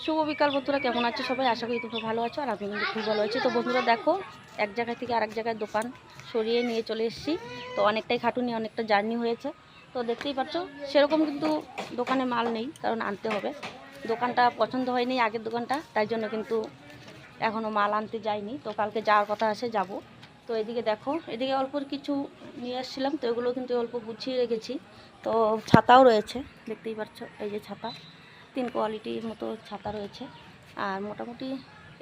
শুভ বিকাল বন্ধুরা, কেমন আছো সবাই? আশা করি তোমরা ভালো আছো আর আমি কিন্তু খুব ভালো আছি। তো বন্ধুরা দেখো, এক জায়গা থেকে আরেক জায়গায় দোকান সরিয়ে নিয়ে চলে এসেছি। তো অনেকটাই খাটুনি, অনেকটা জার্নি হয়েছে। তো দেখতেই পাচ্ছ সেরকম কিন্তু দোকানে মাল নেই, কারণ আনতে হবে। দোকানটা পছন্দ হয়নি আগের দোকানটা, তাই জন্য কিন্তু এখনও মাল আনতে যাইনি। তো কালকে যাওয়ার কথা আছে, যাব। তো এদিকে দেখো, এদিকে অল্প কিছু নিয়ে আসছিলাম, তো এগুলো কিন্তু অল্প গুছিয়ে রেখেছি। তো ছাতাও রয়েছে, দেখতেই পাচ্ছ, এই যে ছাতা, 3 কোয়ালিটির মতো ছাতা রয়েছে। আর মোটামুটি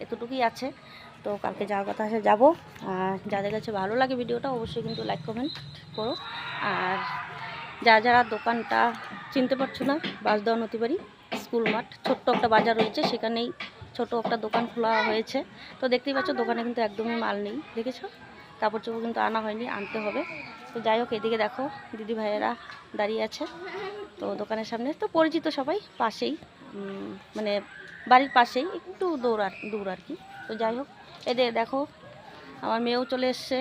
এতটুকুই আছে। তো কালকে যাওয়ার কথা আছে, যাব। আর যাদের কাছে ভালো লাগে ভিডিওটা অবশ্যই কিন্তু লাইক কমেন্ট করো। আর যারা দোকানটা চিনতে পারছো না, বাসদাও নদীবাড়ি স্কুল মাঠ, ছোট্ট একটা বাজার রয়েছে, সেখানেই ছোট একটা দোকান খোলা হয়েছে। তো দেখতেই পাচ্ছ দোকানে কিন্তু একদমই মাল নেই, দেখেছো? কাপড় চোপড় কিন্তু আনা হয়নি, আনতে হবে। তো যাই হোক, এদিকে দেখো দিদি ভাইয়েরা দাঁড়িয়ে আছে তো দোকানের সামনে। তো পরিচিত সবাই, পাশেই, মানে বাড়ির পাশেই, একটু দূর আর কি। তো যাই হোক, এদের দেখো আমার মেয়েও চলে এসছে,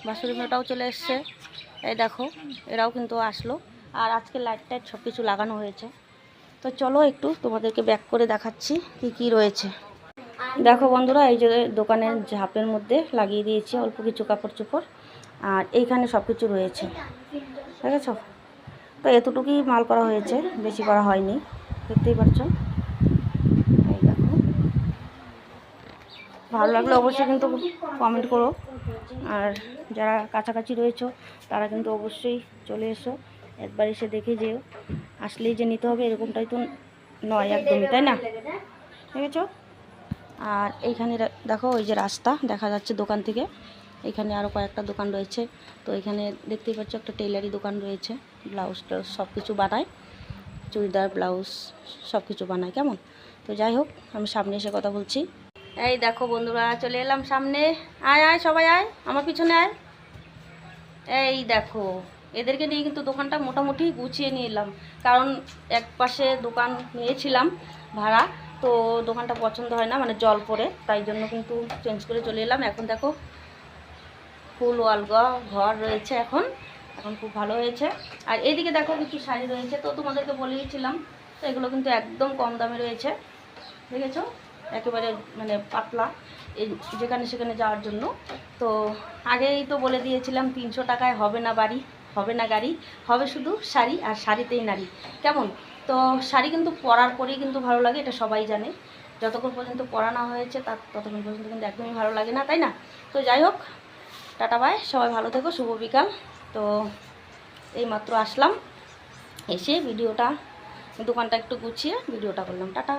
বাসুরি মেয়েটাও চলে এসছে। এই দেখো এরাও কিন্তু আসলো। আর আজকে লাইট টাইট সব কিছু লাগানো হয়েছে। তো চলো একটু তোমাদেরকে ব্যাক করে দেখাচ্ছি কি কি রয়েছে। দেখো বন্ধুরা, এই যে দোকানের ঝাঁপের মধ্যে লাগিয়ে দিয়েছি অল্প কিছু কাপড় চোপড়। আর এইখানে সব কিছু রয়েছে, দেখেছো? তো এতটুকুই মাল করা হয়েছে, বেশি করা হয়নি, দেখতেই পাচ্ছ। এই দেখো, ভালো লাগলে অবশ্যই কিন্তু কমেন্ট করো। আর যারা কাছাকাছি রয়েছো তারা কিন্তু অবশ্যই চলে এসো, একবার এসে দেখে যেও। আসলেই যে নিতে হবে এরকমটাই তো নয় একদমই, তাই না? দেখেছো? আর এইখানে দেখো, ওই যে রাস্তা দেখা যাচ্ছে দোকান থেকে, এখানে আরও কয়েকটা দোকান রয়েছে। তো এখানে দেখতেই পাচ্ছ একটা টেলারি দোকান রয়েছে, ব্লাউজ টাউজ সব কিছু বানায়, চুড়িদার ব্লাউজ সব কিছু বানায়, কেমন? তো যাই হোক, আমি সামনে এসে কথা বলছি। এই দেখো বন্ধুরা, চলে এলাম সামনে। আয় আয় সবাই আয়, আমার পিছনে আয়। এই দেখো, এদেরকে নিয়ে কিন্তু দোকানটা মোটামুটি গুছিয়ে নিয়ে এলাম, কারণ এক পাশে দোকান নিয়েছিলাম ভাড়া। তো দোকানটা পছন্দ হয় না, মানে জল পড়ে, তাই জন্য কিন্তু চেঞ্জ করে চলে এলাম। এখন দেখো ফুল ওয়াল ঘর রয়েছে, এখন খুব ভালো হয়েছে। আর এইদিকে দেখো কিছু শাড়ি রয়েছে, তো তোমাদেরকে বলেইছিলাম। তো এগুলো কিন্তু একদম কম দামে রয়েছে, দেখেছো? একেবারে মানে পাতলা, এই যেখানে সেখানে যাওয়ার জন্য। তো আগেই তো বলে দিয়েছিলাম 300 টাকায় হবে না বাড়ি, হবে না গাড়ি, হবে শুধু শাড়ি, আর শাড়িতেই নারী, কেমন? তো শাড়ি কিন্তু পরার পরেই কিন্তু ভালো লাগে, এটা সবাই জানে। যতক্ষণ পর্যন্ত পরা না হয়েছে ততক্ষণ পর্যন্ত কিন্তু একদমই ভালো লাগে না, তাই না? তো যাই হোক, টাটা বাই, সবাই ভালো থেকো, শুভ বিকাল। তো এইমাত্র আসলাম, এসে দোকানটা একটু গুছিয়ে ভিডিওটা করলাম। টাটা।